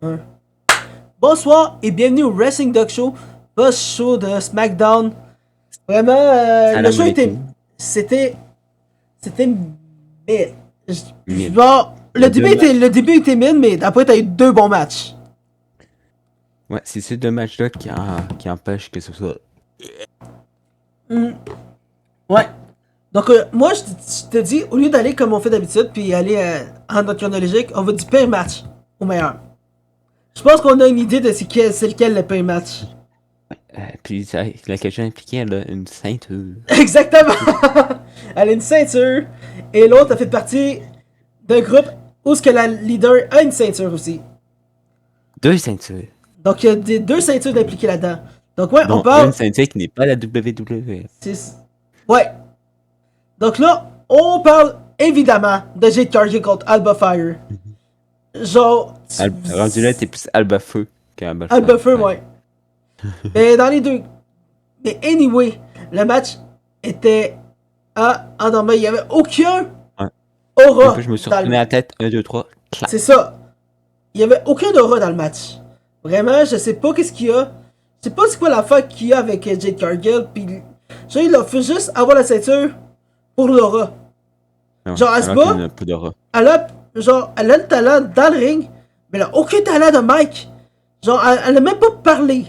Un. Bonsoir et bienvenue au Wrestling Dog Show, post-show de SmackDown. Vraiment, le Salam show était. alaikum. C'était. C'était. Mais. Mid. Bon, Il y a deux matchs. le début était mid, mais après, t'as eu deux bons matchs. Ouais, c'est ces deux matchs-là qui empêchent que ce soit. Ouais. Donc, moi, je te dis, au lieu d'aller comme on fait d'habitude, puis aller en ordre chronologique, on va du pire match au meilleur. Je pense qu'on a une idée de c'est lequel le pire match. Puis la question impliquée, elle a une ceinture. Exactement! Elle a une ceinture, et l'autre a fait partie d'un groupe où ce que la leader a une ceinture aussi. Deux ceintures. Donc, il y a deux ceintures d'impliquées là-dedans. Donc, ouais, on Dont parle. une ceinture qui n'est pas la WWE. Ouais. Donc là, on parle évidemment de Jade Cargill contre Alba Fire. Genre. Rendu là, t'es plus Alba Feu qu'Alba Alba Fire, ouais. Mais dans les deux. Mais anyway, le match était en normal. Il n'y avait aucun Ouais. aura. Un peu, je me suis retourné la tête. 1, 2, 3. Clac. C'est ça. Il n'y avait aucun aura dans le match. Vraiment, je sais pas qu'est-ce qu'il y a. Je sais pas c'est quoi l'affaire qu'il y a avec Jade Cargill. Puis, genre, il a fait juste avoir la ceinture pour l'aura. Non, Genre, elle se alors qu'il y bat. en a pas d'aura. Elle a le talent dans le ring, mais elle a aucun talent de mic. Genre, elle a même pas parlé.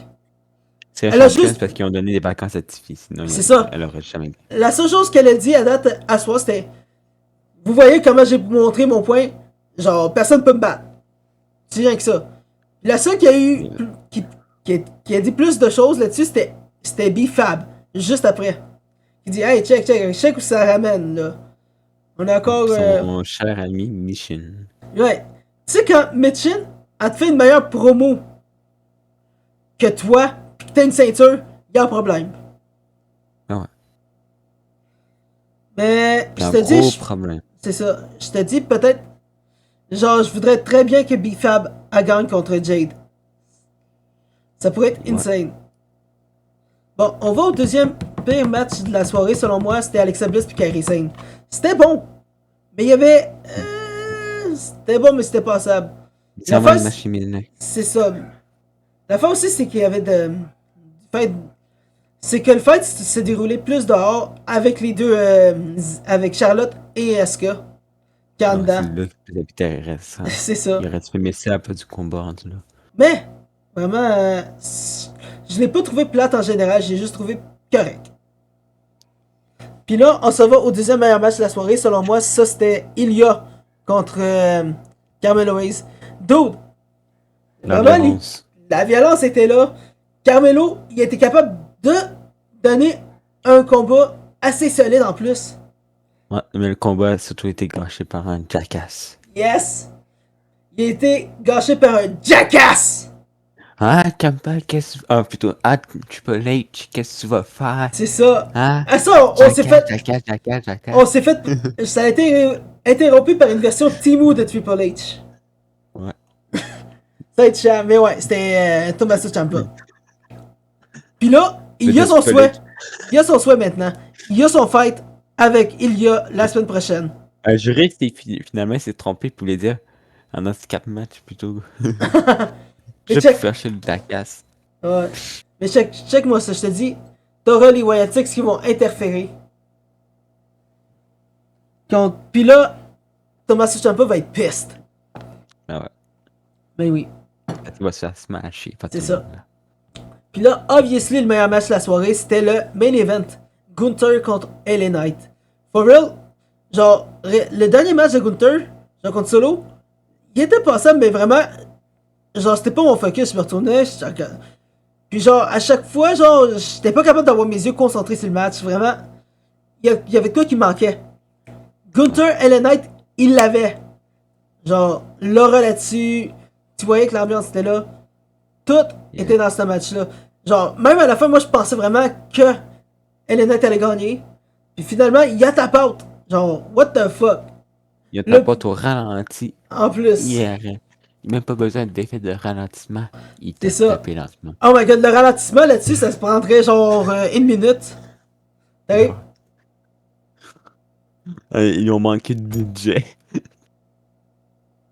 C'est Elle a championne juste. parce qu'ils ont donné des vacances à Tiffy. Sinon, C'est ça. elle aurait jamais. La seule chose qu'elle a dit à date à soi, c'était: vous voyez comment j'ai montré mon point? Genre, personne peut me battre. C'est rien que ça. La seule qui a eu. Qui a dit plus de choses là-dessus, c'était B-Fab. Juste après. Il dit: hey, check où ça ramène, là. On a encore. Son cher ami Mission. Ouais. Tu sais, quand Mitchin a te fait une meilleure promo que toi, pis que t'as une ceinture, y'a un problème. Ah ouais. Mais, pis C'est je un te dis, gros problème. c'est ça. Je te dis peut-être, genre, je voudrais très bien que B-Fab gagne contre Jade. Ça pourrait être insane. Bon, on va au deuxième pire match de la soirée, selon moi, c'était Alexa Bliss puis Kairi Sane. C'était bon, mais il y avait. C'était bon, mais c'était passable. Ça va le match féminin. C'est ça. La fin aussi, c'est qu'il y avait de. Fait, c'est que le fight s'est déroulé plus dehors avec les deux. Avec Charlotte et Asuka. Qu'en dedans. C'est là que c'est intéressant. C'est ça. Il aurait dû faire ça à pas du combat rendu là. Mais, vraiment, je l'ai pas trouvé plate en général, j'ai juste trouvé correct. Puis là, on se va au deuxième meilleur match de la soirée. Selon moi, ça c'était Ilya contre Carmelo Hayes. Dude, La vraiment, violence. la violence était là. Carmelo, il était capable de donner un combat assez solide en plus. Ouais, mais le combat a surtout été gâché par un jackass. Yes! Il a été gâché par un jackass! Ah, Campbell, qu'est-ce que... Ah, plutôt, ah, Triple H, qu'est-ce que tu vas faire? C'est ça. Hein? Ah ça, on s'est fait... Jackass. On s'est fait... Ça a été interrompu par une version Timu de Triple H. Ouais. Ça a été chiant, mais ouais, c'était Tommaso Ciampa. Puis là, il y a son souhait. Il y a son souhait maintenant. Il y a son fight avec Ilya la semaine prochaine. Un juriste, finalement, s'est trompé pour les dire un handicap match plutôt. Juste pour faire chier le jackass. Ouais. Mais check moi ça, je te dis, t'auras les Wyattics qui vont interférer. Puis là, Tommaso Ciampa va être pissed. Ah ouais. Ben oui. Il va se faire smasher. C'est ça. Puis là, obviously, le meilleur match de la soirée, c'était le main event. Gunther contre LA Knight. For real, genre, le dernier match de Gunther, genre contre Solo, il était passable, mais vraiment, genre, c'était pas mon focus, je me retournais, puis genre, à chaque fois, genre, j'étais pas capable d'avoir mes yeux concentrés sur le match, vraiment, il y avait quoi qui manquait. Gunther, LA Knight, il l'avait. Genre, l'aura là-dessus, tu voyais que l'ambiance était là. Tout était dans ce match-là. Genre, même à la fin, moi, je pensais vraiment que LA Knight allait gagner. Puis finalement, il y a ta patte. Genre, what the fuck? Il y a ta patte au ralenti. En plus. Il a même pas besoin d'effet de ralentissement. Il t'a tapé lentement. Oh my god, le ralentissement là-dessus, ça se prendrait genre une minute. T'as Ils ont manqué de budget.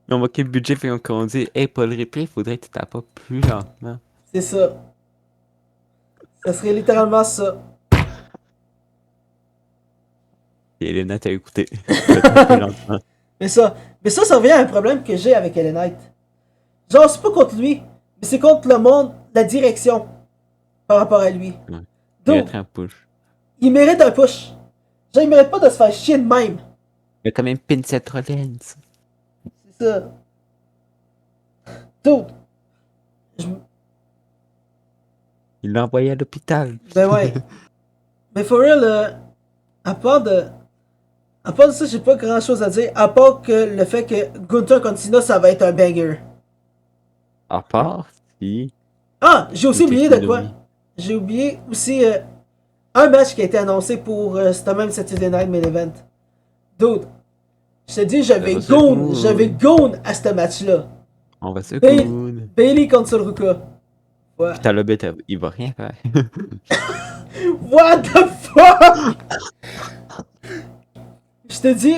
Ils ont manqué le budget, fait qu'on dit, hey, Paul Replay, faudrait que tu tapes plus lentement. C'est ça. Ça serait littéralement ça. Et Elena t'a écouté. Tu tapes plus lentement. Mais ça revient à un problème que j'ai avec Ellen Knight. Genre, c'est pas contre lui, mais c'est contre le monde, la direction par rapport à lui. Ouais. Il Donc, mériterait un push. il mérite un push. Genre, il mérite pas de se faire chier de même. Mais quand même, Pinsett Rollins. C'est ça. Dude. Je- Il l'a envoyé à l'hôpital. Ben ouais. Mais for real, à part de. À part de ça, j'ai pas grand chose à dire. À part que le fait que Gunther contre Cena, ça va être un banger. À part si. Ah, j'ai aussi Ok, oublié de tu quoi. l'as mis. J'ai oublié aussi un match qui a été annoncé pour ce même Saturday Night Main Event. Dude, je te dis, va se cool. j'avais gone à ce match-là. On va se Bailey- cool. Bailey contre Sol Ruka. Ouais. Putain, le bête, il va rien faire. What the fuck? Je te dis,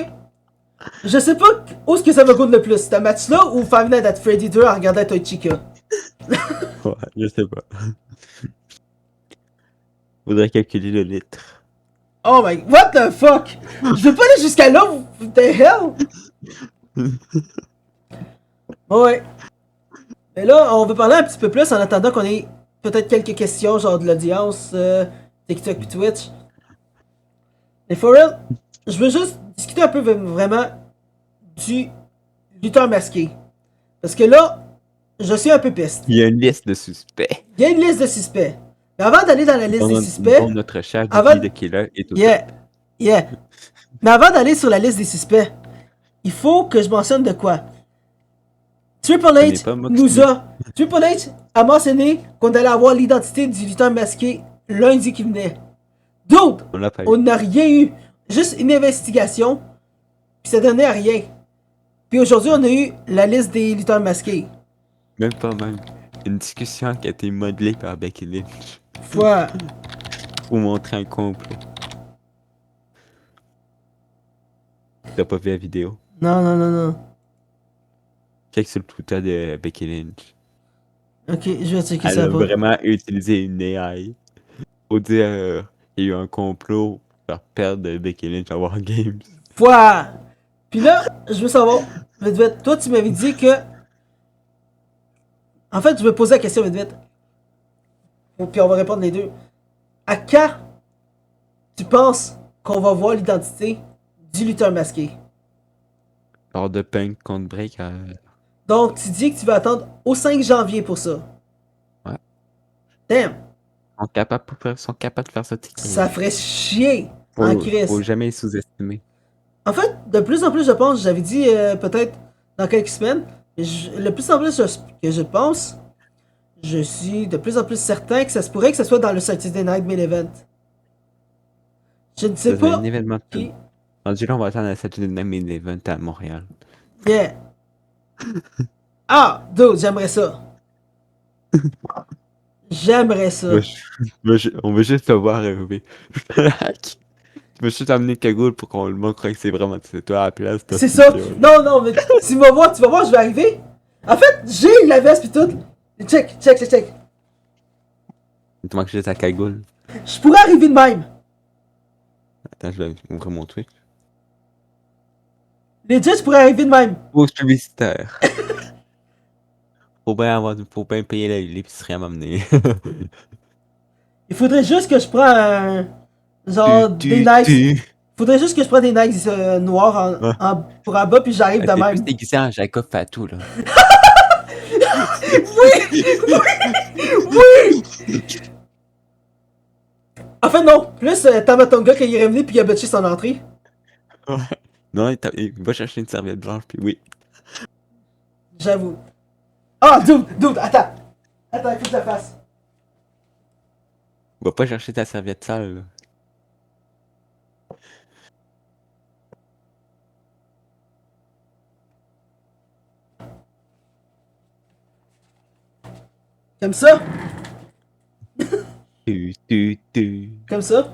je sais pas où est-ce que ça me goûte le plus, ce match-là ou Five Nights at Freddy 2 à regarder Toy Chica. Ouais, je sais pas. Faudrait calculer le litre. Oh my, what the fuck? Je veux pas aller jusqu'à là, what the hell? Ouais. Mais là, on va parler un petit peu plus en attendant qu'on ait peut-être quelques questions, genre de l'audience, TikTok puis Twitch. Mais for real, je veux juste discuter un peu vraiment du lutteur masqué. Parce que là, je suis un peu piste. Il y a une liste de suspects. Il y a une liste de suspects. Mais avant d'aller dans la liste des suspects, Dont notre cher Avant- Guy de Killer est au yeah, top. yeah. Mais avant d'aller sur la liste des suspects, il faut que je mentionne de quoi. Triple n'est H pas Moxley. Triple H a mentionné qu'on allait avoir l'identité du lutteur masqué lundi qui venait. D'autres, On l'a pas eu. on n'a rien eu. Juste une investigation, puis ça donnait à rien. Puis aujourd'hui, on a eu la liste des lutteurs masqués. Même pas même. Une discussion qui a été modelée par Becky Lynch Ouais. pour montrer un complot. T'as pas vu la vidéo? Non, non, non, non. Check sur le Twitter de Becky Lynch. Ok, je vais checker Elle ça a après. vraiment utilisé une AI pour dire qu'il y a eu un complot pour faire perdre Becky Lynch à War Games. Ouais. Puis là, je veux savoir, vite vite, toi tu m'avais dit que... En fait, je vais poser la question vite vite. Puis on va répondre les deux. À quand tu penses qu'on va voir l'identité du lutteur masqué? Lors de Punk contre Break, Donc, tu dis que tu vas attendre au 5 janvier pour ça. Ouais. Damn, sont capables de faire ça. ça ferait chier en Faut crise. jamais les sous-estimer. En fait, de plus en plus, je pense, j'avais dit peut-être dans quelques semaines, mais le plus en plus que je pense, je suis de plus en plus certain que ça se pourrait que ce soit dans le Saturday Night Main Event. Je ne sais Ça serait pas un événement de qui. Rendu là, on va attendre la Saturday Night Main Event à Montréal. Yeah. Ah, dude, j'aimerais ça. J'aimerais ça. On veut juste te voir arriver. Tu veux juste amener Cagoule pour qu'on le montre que c'est vraiment toi à la place. C'est ça. Non, non, mais tu vas voir, je vais arriver. En fait, j'ai la veste pis tout. Check. Il te manque juste ta cagoule. Je pourrais arriver de même. Attends, je vais ouvrir mon Twitch. Legit, je pourrais arriver de même. Pause publicitaire. Faut bien payer l'épicerie à m'amener. Il faudrait juste que je prenne genre des Nikes. Faudrait juste que je prenne des Nikes noirs pour en bas puis j'arrive de T'es même. plus déguisé en Jacob Fatou, là. Oui! En fait, non. Plus Tamatonga quand il est revenu puis il a botché son entrée. Ouais. Non, il va chercher une serviette blanche, puis oui. J'avoue. Ah, dude, attends. Attends, il faut que je la fasse. Va pas chercher ta serviette sale, là. Comme ça? Tu. Comme ça?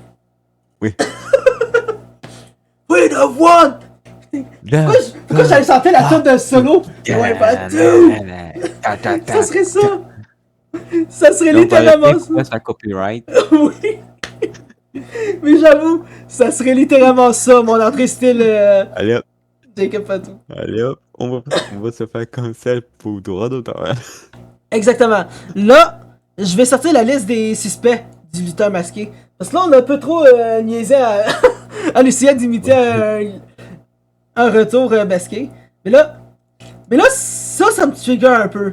Oui. We the one! Pourquoi j'allais chanter la tune d'un solo? Ouais, pas tout! Ça serait ça! Ça serait littéralement ça! Ça copyright. Oui! Mais j'avoue, ça serait littéralement ça, mon entrée style Allez hop, Jacob Fatou. allez hop, on va se faire cancel pour droit d'auteur. Exactement. Là, je vais sortir la liste des suspects du lutteur masqué. Parce que là, on a un peu trop niaisé à, à essayer d'imiter un retour masqué. Mais là, ça me trigger un peu.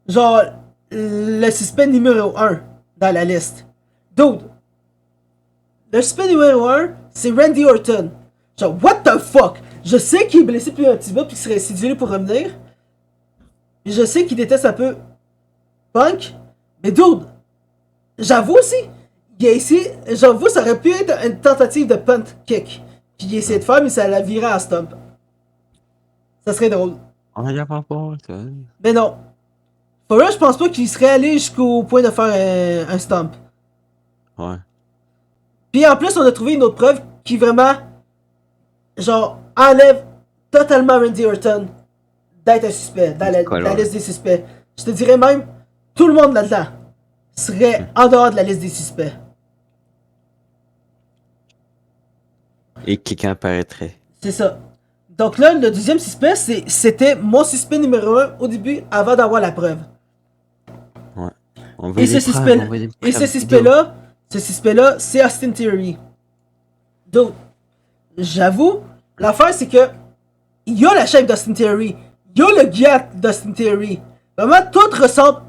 Genre, le suspect numéro 1 dans la liste. Dude, le suspect numéro 1, c'est Randy Orton. Genre, what the fuck? Je sais qu'il est blessé depuis un petit bout puis qu'il serait sidulé pour revenir. Et je sais qu'il déteste un peu Punk. Mais dude, j'avoue aussi, il a essayé, j'avoue, ça aurait pu être une tentative de punt kick. Puis il a essayé de faire, mais ça l'a viré en stomp. Ça serait drôle. On a pas pas ça. Mais non. Pour eux, je pense pas qu'il serait allé jusqu'au point de faire un stomp. Ouais. Puis en plus, on a trouvé une autre preuve qui vraiment, genre, enlève totalement Randy Orton d'être un suspect, dans la liste des suspects. Je te dirais même, tout le monde là-dedans serait en dehors de la liste des suspects. Et quelqu'un apparaîtrait. C'est ça. Donc là, le deuxième suspect, c'était mon suspect numéro 1 au début, avant d'avoir la preuve. Ouais. Et ce suspect-là, c'est Austin Theory. Donc, j'avoue, l'affaire c'est que il y a la shape d'Austin Theory, il y a le gars d'Austin Theory. Vraiment, tout ressemble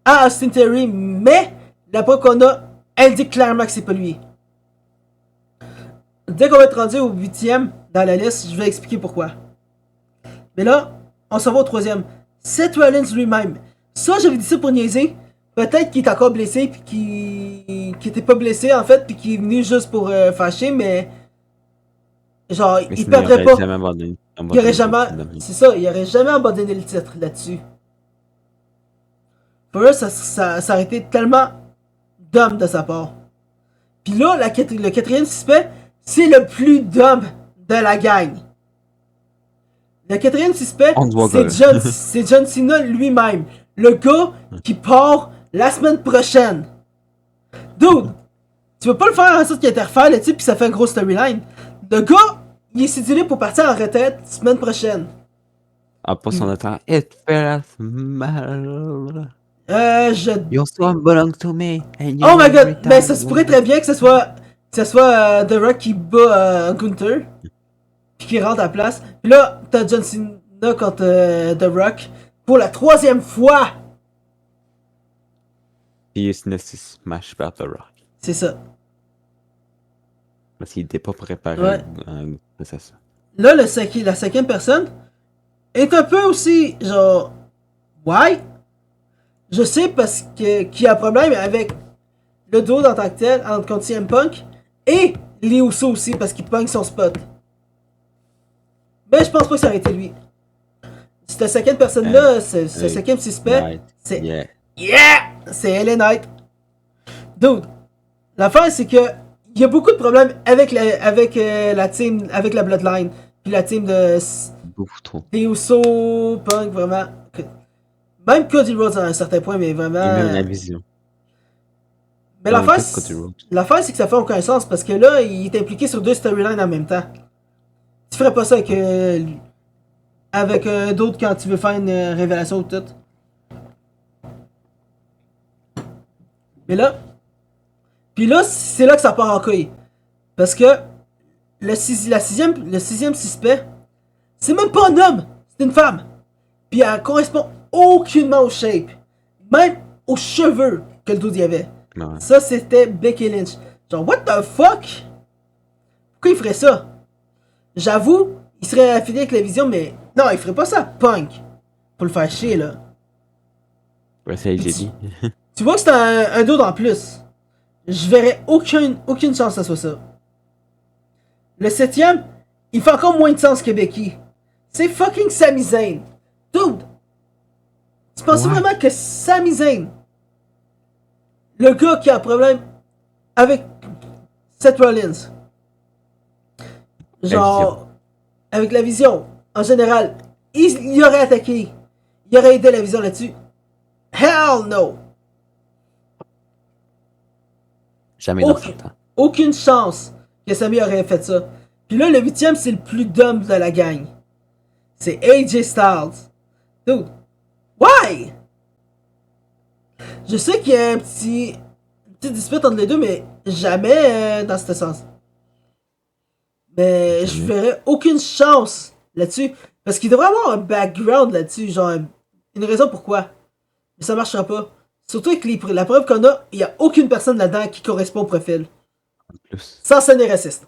à Austin Theory, mais la preuve qu'on a indique clairement que c'est pas lui. Dès qu'on va être rendu au 8ème dans la liste, je vais expliquer pourquoi. Mais là, on s'en va au 3ème. Seth Rollins lui-même. Ça, j'avais dit ça pour niaiser. Peut-être qu'il est encore blessé, puis qu'il était pas blessé en fait, puis qu'il est venu juste pour fâcher, mais. Genre, il perdrait pas. Il aurait jamais. C'est ça, il aurait jamais abandonné le titre là-dessus. Pour eux, ça aurait été tellement dumb de sa part. Puis là, le quatrième suspect, c'est le plus dumb de la gang. Le quatrième suspect, c'est John Cena lui-même. Le gars qui part la semaine prochaine. Dude, tu veux pas le faire en sorte qu'il interfère là-dessus puis ça fait un gros storyline. Le gars, il est sidulé pour partir en retraite semaine prochaine. Ah, pas son temps. It feels mal. Your son belongs to me. Oh my god, mais ça se pourrait très bien que ce soit The Rock qui bat Gunther. Puis qui rentre à la place. Puis là, t'as John Cena contre The Rock. Pour la 3e fois. Puis il se smash par The Rock. C'est ça. Parce qu'il était pas préparé. Ouais. C'est ça. Là, la 5e personne est un peu aussi, genre... Why? Je sais parce que qu'il y a un problème avec le duo en tant que tel, contre CM Punk, et les Usos aussi, parce qu'il pogne son spot. Mais je pense pas que ça aurait été lui. Cette 5e personne-là, ce 5e suspect, c'est... Yeah! C'est LA Knight. Dude, l'affaire c'est que il y a beaucoup de problèmes avec la team, avec la Bloodline, puis la team de... Beaucoup trop. Les Usos, Punk, vraiment... Même Cody Rhodes à un certain point, mais vraiment... Et même la vision. Mais l'affaire, c'est que ça fait aucun sens, parce que là, il est impliqué sur 2 storylines en même temps. Tu ferais pas ça avec d'autres quand tu veux faire une révélation ou tout. Mais là... Puis là, c'est là que ça part en couille. Parce que le sixième suspect, c'est même pas un homme, c'est une femme. Puis elle correspond aucunement au shape. Même aux cheveux que le dude y avait. Ouais. Ça, c'était Becky Lynch. Genre, what the fuck? Pourquoi il ferait ça? J'avoue, il serait affilié avec la vision, mais non, il ferait pas ça, Punk. Pour le faire chier, là. Ouais, ça, j'ai dit. Tu vois que c'est un dude en plus. Je verrais aucune chance que ça soit ça. Le 7ème, il fait encore moins de sens que Becky. C'est fucking Sami Zayn. Dude, tu penses vraiment que Sami Zayn, le gars qui a un problème avec Seth Rollins, genre, avec la vision, en général, il aurait attaqué. Il aurait aidé la vision là-dessus. Hell no! Jamais dans son temps. Aucune chance que Sami aurait fait ça. Puis là, le 8e, c'est le plus dumb de la gang. C'est AJ Styles. Dude, why? Je sais qu'il y a une petite dispute entre les deux, mais jamais dans ce sens. Mais je verrais aucune chance là-dessus. Parce qu'il devrait avoir un background là-dessus, genre une raison pourquoi. Mais ça marchera pas. Surtout avec la preuve qu'on a, il n'y a aucune personne là-dedans qui correspond au profil. En plus. Sans sonner raciste.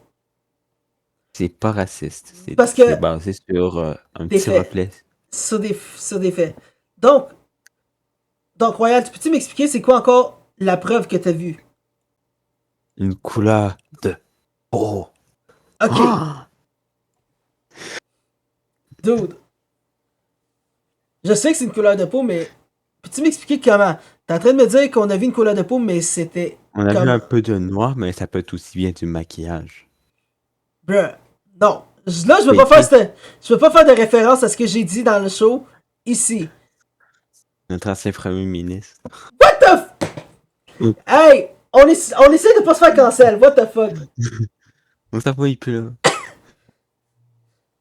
C'est pas raciste. Parce que C'est basé sur un des petit faits. reflet. Sur des faits. Donc, Royal, tu peux-tu m'expliquer c'est quoi encore la preuve que t'as vue? Une couleur de peau. Ok, Ah! dude. Je sais que c'est une couleur de peau, mais peux-tu m'expliquer comment? T'es en train de me dire qu'on a vu une couleur de peau, mais c'était On a vu comme... un peu de noir, mais ça peut être aussi bien du maquillage. Bruh. Non. Là, je veux Mais pas faire de référence à ce que j'ai dit dans le show, ici. Notre ancien premier ministre. What the f... Hey! On essaie de pas se faire cancel, what the fuck? On s'en va, il plus là.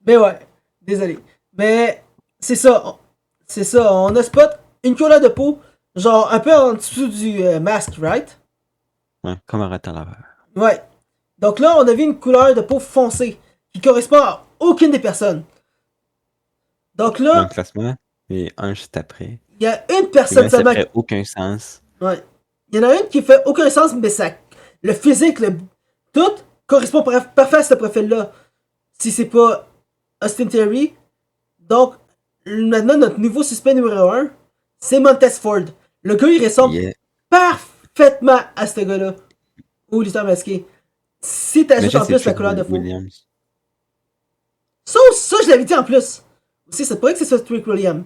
Mais ouais, désolé. Mais c'est ça. C'est ça. On a spot une couleur de peau, genre un peu en dessous du masque, right? Ouais, comme un raton laveur. Ouais. Donc là, on a vu une couleur de peau foncée qui correspond à aucune des personnes. Donc Dans le là, classement, et un juste après. il y a une Et personne là, ça seulement. ferait aucun sens. Ouais. Il y en a une qui fait aucun sens, mais ça. Le physique, tout correspond parfait à ce profil-là. Si c'est pas Austin Theory. Donc, maintenant, notre nouveau suspect numéro 1, c'est Montez Ford. Le gars, il ressemble parfaitement à ce gars-là. Ou lutteur masqué. Si t'ajoutes en plus la couleur de peau. Williams. Ça, je l'avais dit en plus. Aussi, ça pourrait que c'est ça, Trick William.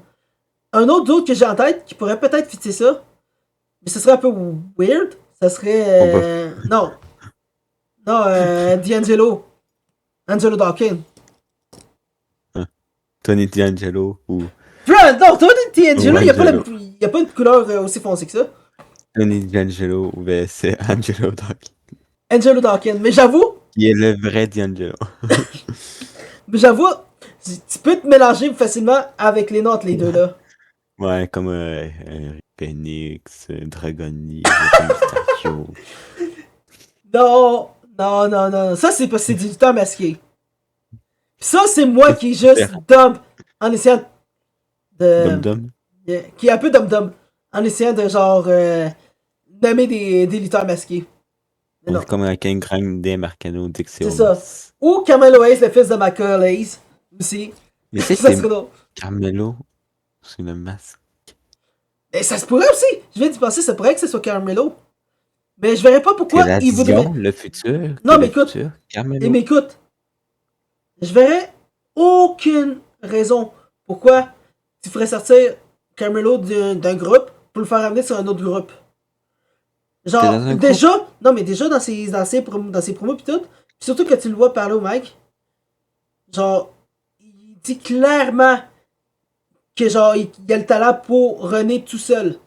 Un autre doute que j'ai en tête qui pourrait peut-être fitter ça, mais ce serait un peu weird. Ça serait. Non. Non, D'Angelo. Angelo Dawkins. Tony D'Angelo ou. Non, Tony D'Angelo, il n'y a pas une couleur aussi foncée que ça. Tony D'Angelo ou c'est Angelo Dawkins. Angelo Dawkins. Mais j'avoue. Qui est le vrai D'Angelo. Mais j'avoue, tu peux te mélanger facilement avec les noms entre les deux là. Ouais, comme Phoenix, Dragoni, Mustachio. Non. Ça, c'est parce que c'est du lutteur masqué. Ça, c'est moi qui est juste dumb en essayant de. Dum-dum. Yeah, qui est un peu dumb en essayant de genre nommer des lutteurs masqués. Mais non. C'est comme un King Grande Marcano Dixie. C'est ça. Ou Carmelo Hayes, le fils de Michael Hayes, aussi. Mais c'est Ça serait drôle. Carmelo, c'est le masque. Et ça se pourrait aussi. Je viens d'y penser, ça pourrait que ce soit Carmelo. Mais je verrais pas pourquoi C'est la il voudrait. vision, le futur. Non, mais écoute. Carmelo. Mais écoute. Je verrais aucune raison pourquoi tu ferais sortir Carmelo d'un groupe pour le faire amener sur un autre groupe. Genre, déjà. Non, mais déjà dans ses promos pis tout. Pis surtout que tu le vois parler au mic. Genre, il dit clairement que genre, il a le talent pour runner tout seul.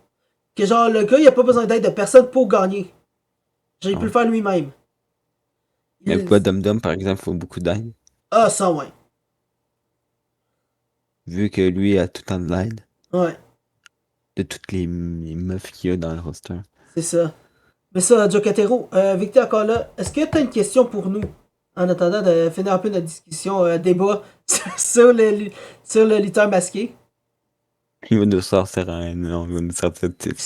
Que genre, le gars, il a pas besoin d'aide de personne pour gagner. Genre, il peut le faire lui-même. Mais pourquoi Dum Dum, par exemple, faut beaucoup d'aide? Ah, ça, ouais. Vu que lui a tout le temps de l'aide. Ouais. De toutes les meufs qu'il y a dans le roster. C'est ça. Mais ça, Jocatero, Victor encore là, est-ce que t'as une question pour nous? En attendant de finir un peu notre discussion, débat sur le lutteur masqué. Il va nous sortir non, il va nous sortir de titre.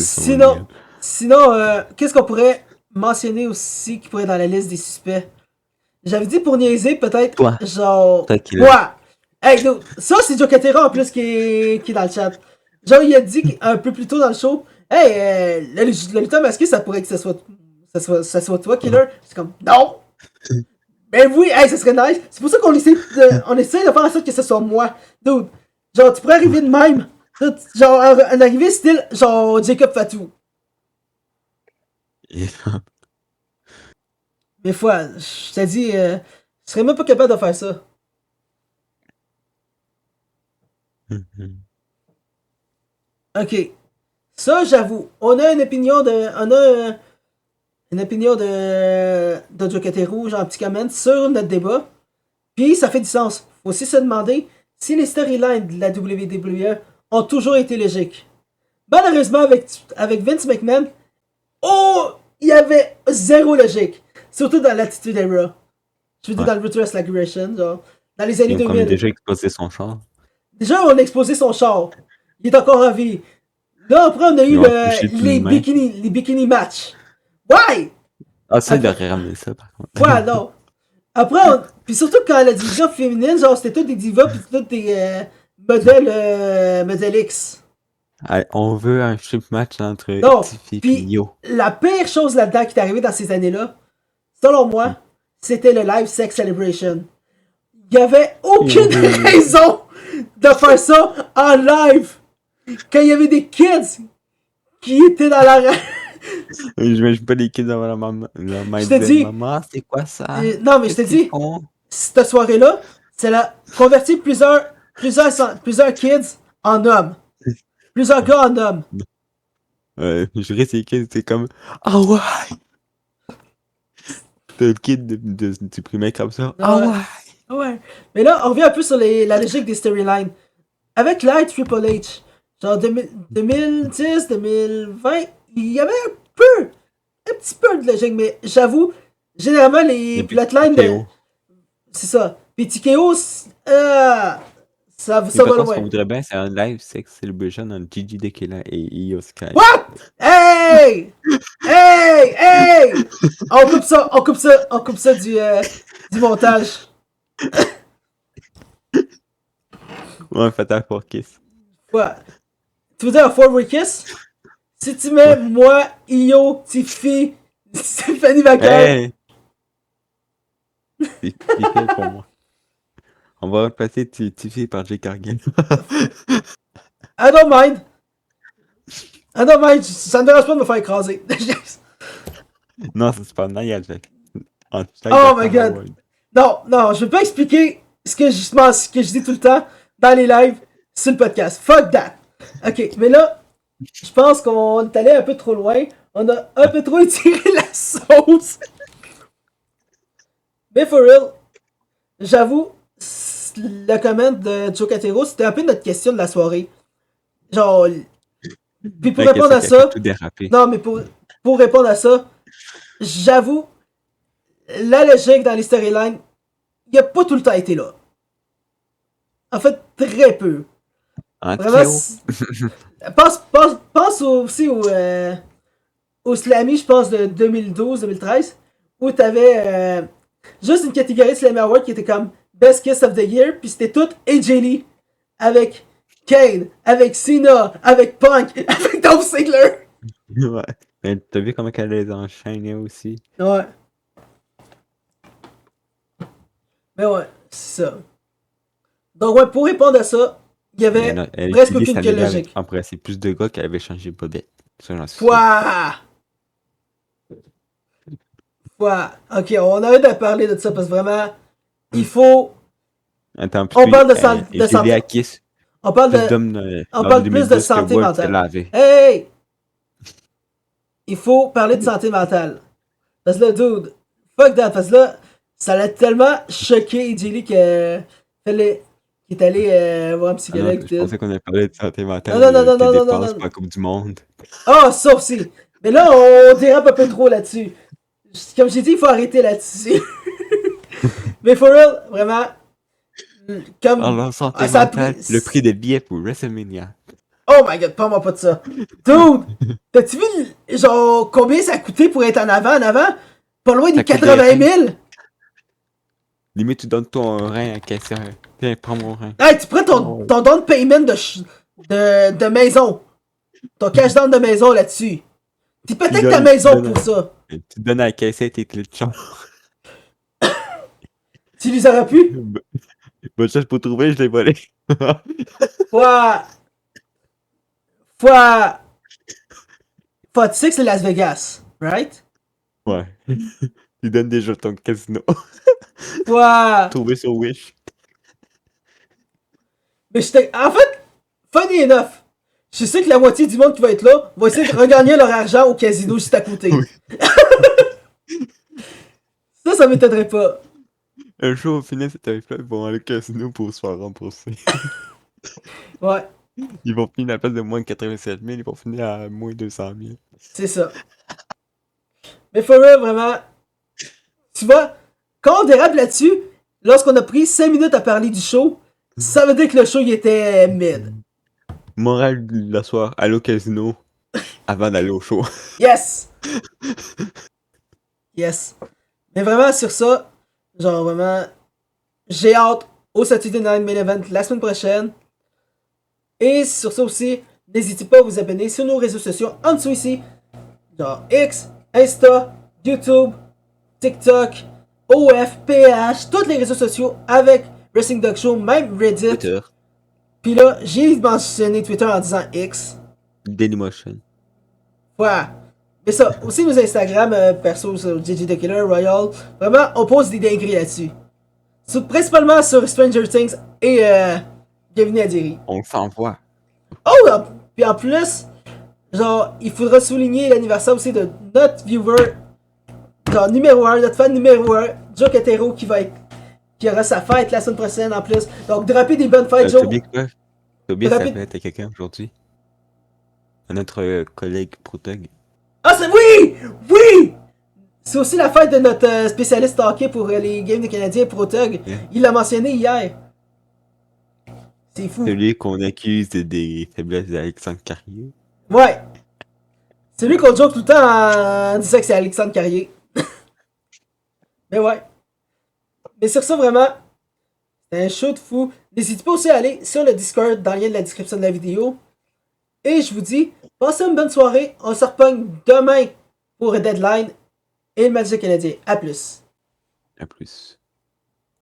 Sinon, qu'est-ce qu'on pourrait mentionner aussi qui pourrait être dans la liste des suspects? J'avais dit pour niaiser, peut-être. Toi. Genre. Toi. Hey, dude, ça, c'est Jocatero en plus qui est dans le chat. Genre, il a dit un peu plus tôt dans le show. Hey, le lutteur masqué, ça pourrait que ça soit toi, Killer. C'est comme, non! Ben oui, hey, ça serait nice. C'est pour ça qu'on essaie de faire en sorte que ce soit moi. Dude, genre, tu pourrais arriver de même. Genre, un arrivé style, genre, Jacob Fatou. Mais foi, je t'ai dit, je serais même pas capable de faire ça. Mhm. Ok. Ça, j'avoue. On a une opinion de. On a une opinion de Jokatero, genre un petit comment, sur notre débat. Puis ça fait du sens. Faut aussi se demander si les storylines de la WWE ont toujours été logiques. Malheureusement, avec Vince McMahon, oh, il y avait zéro logique. Surtout dans l'attitude era. Je veux dire, Ouais. dans le Ruthless Aggression, genre, dans les années Ils ont comme 2000. déjà explosé son char. Déjà, on a exposé son char. Il est encore en vie. Là, après, on a eu Ils ont touché tout de main. les bikini matchs. Why? Ah, ça, il Après, aurait ramené ça, par contre. ouais, non. Après, puis surtout quand la division féminine, genre, c'était toutes des divas, puis toutes des modèles X. Allez, on veut un strip match entre Non. Tiffy et Puis Yo. la pire chose là-dedans qui est arrivée dans ces années-là, selon moi, c'était le live sex celebration. Il y avait aucune raison de faire ça en live. Quand il y avait des kids qui étaient dans la. J'imagine pas les kids devant la maman. La mère Je te disait, dis. maman, c'est quoi ça? Non, mais je te Qu'est-ce qu'ils dis, font? cette soirée-là, c'est la converti plusieurs kids en hommes. Plusieurs gars en hommes. Je dirais ces kids, c'est comme, ah ouais! T'as le kid du primaire comme ça. Ah Ouais. ouais! Ouais. Mais là, on revient un peu sur la logique des storylines. Avec l'ère Triple H, genre 2010, 2020, il y avait un petit peu de logique, mais j'avoue, généralement, les Et puis, plotlines de. TKO. C'est ça. Puis TKO, ça Mais va par contre, ce qu'on loin. voudrait bien, c'est un live sex celebration entre Gigi Dekela et Io Sky. What? Hey! Hey! Hey! On coupe ça du montage. Ouais, Fatal 4 Kiss. Ouais. Tu veux dire un four-way kiss? Si tu mets Ouais. moi, Io, Tiffy, Stéphanie Vaquer. Hey! C'est nickel pour moi. On va remplacer Tiffy par Jay Cargill. I don't mind. I don't mind. Ça me dérange pas de me faire écraser. Non, ça c'est pas Nia Jack. Oh my god. Non, je veux pas expliquer ce que je dis tout le temps dans les lives sur le podcast. Fuck that. Ok, mais là, je pense qu'on est allé un peu trop loin. On a un peu trop étiré la sauce. Mais for real, j'avoue, le comment de Chocatero, c'était un peu notre question de la soirée. Genre, puis pour La répondre question à qui a fait ça, tout déraper. non, mais pour répondre à ça, j'avoue, la logique dans les storylines, il a pas tout le temps été là. En fait, très peu. Hein, Vraiment, Théo? pense aussi au Slammy, je pense, de 2012-2013, où t'avais juste une catégorie Slammy Award qui était comme Best Kiss of the Year, puis c'était tout AJ Lee, avec Kane, avec Cena, avec Punk, avec Dolph Ziggler. Ouais. Mais t'as vu comment elle les enchaînait aussi? Ouais. Mais ouais, c'est ça. Donc ouais, pour répondre à ça, il y avait Elle presque utilisait aucune sa ligne avec logique. empressé plus de gars qu'elle avait changé de bobette. Ça, j'en suis sûr. Pouah! Pouah! Ok, on arrête de parler de ça parce que vraiment, il faut. Attends, On puis parle de j'ai santé. à Kiss. On parle Plus de. d'hommes On lors de parle plus de 2010 que santé Ward s'est mentale. lavé. Hey! Il faut parler de santé mentale. Parce que là, dude, fuck that. Parce que là, ça l'a tellement choqué Jelly qu'il est allé voir un Ah non, psychologue. je pensais qu'on avait parlé de santé Non, mentale, non, non, non, tes non, non, non, dépenses non. pour la Coupe du Monde. Ah, ça aussi. Mais là, on dérape un peu trop là-dessus. Comme j'ai dit, il faut arrêter là-dessus. Mais for real, vraiment, comme. Alors, santé Ça a mentale, pris. le prix des billets pour WrestleMania. Oh my god, parle-moi pas de ça. Dude, t'as-tu vu, genre, combien ça a coûté pour être en avant? Pas loin des Ça coûte 80 des 000. Limite, tu donnes ton rein à un caissière. Tiens, prends mon rein. Hey, tu prends ton down payment de maison. Ton cash down de maison là-dessus. T'hypothèques ta maison pour ça. Tu donnes à la caissière tes clés de chambre. Tu les aurais pu? Bonne chance pour trouver, je l'ai volé. Fois. Tu sais que c'est Las Vegas, right? Ouais. Tu donnes des jetons de casino. Fois. Trouvé sur Wish. Mais j'étais. En fait, funny enough. Je sais que la moitié du monde qui va être là va essayer de regagner leur argent au casino juste à côté. Oui. Ça m'étonnerait pas. Un jour, au final, cette tarif-là, ils vont aller au casino pour se faire rembourser. Ouais, Ils vont finir à la place de moins de 87 000, ils vont finir à moins 200 000. c'est ça. Mais for real, vraiment. Tu vois, quand on dérape là-dessus, lorsqu'on a pris 5 minutes à parler du show, ça veut dire que le show il était mid. Morale de la soirée, aller au casino avant d'aller au show. Yes! Yes. Mais vraiment, sur ça, genre vraiment, j'ai hâte au Saturday Night Main Event la semaine prochaine. Et sur ça aussi, n'hésitez pas à vous abonner sur nos réseaux sociaux en dessous ici. Genre X, Insta, YouTube, TikTok, OF, PH, tous les réseaux sociaux avec Wrestling Dog Show, même Reddit. Twitter, Puis là, j'ai mentionné Twitter en disant X. Dailymotion. Voilà. Mais ça, aussi nos Instagram perso sur JJ The Killer, Royal. Vraiment, on pose des dingueries là-dessus. Principalement sur Stranger Things et Bienvenue à Derry. On s'envoie. Oh! Puis en plus, genre, il faudra souligner l'anniversaire aussi de notre viewer, genre numéro 1, notre fan numéro 1, Joe Catero, qui aura sa fête la semaine prochaine en plus. Donc, dropper des bonnes fêtes, T'as Joe. oublié quoi? T'as oublié Rapide. sa fête à quelqu'un aujourd'hui? À notre collègue Protog. Ah, c'est oui! Oui! C'est aussi la fête de notre spécialiste hockey pour les games des Canadiens, Protog. Yeah. Il l'a mentionné hier. C'est fou. Celui qu'on accuse des faiblesses d'Alexandre Carrier. Ouais. C'est lui qu'on joke tout le temps en disant que c'est Alexandre Carrier. Mais ouais. Mais sur ça, vraiment, c'est un show de fou. N'hésitez pas aussi à aller sur le Discord dans le lien de la description de la vidéo. Et je vous dis, passez une bonne soirée. On se repogne demain pour Deadline et le match des Canadiens. A plus. À plus.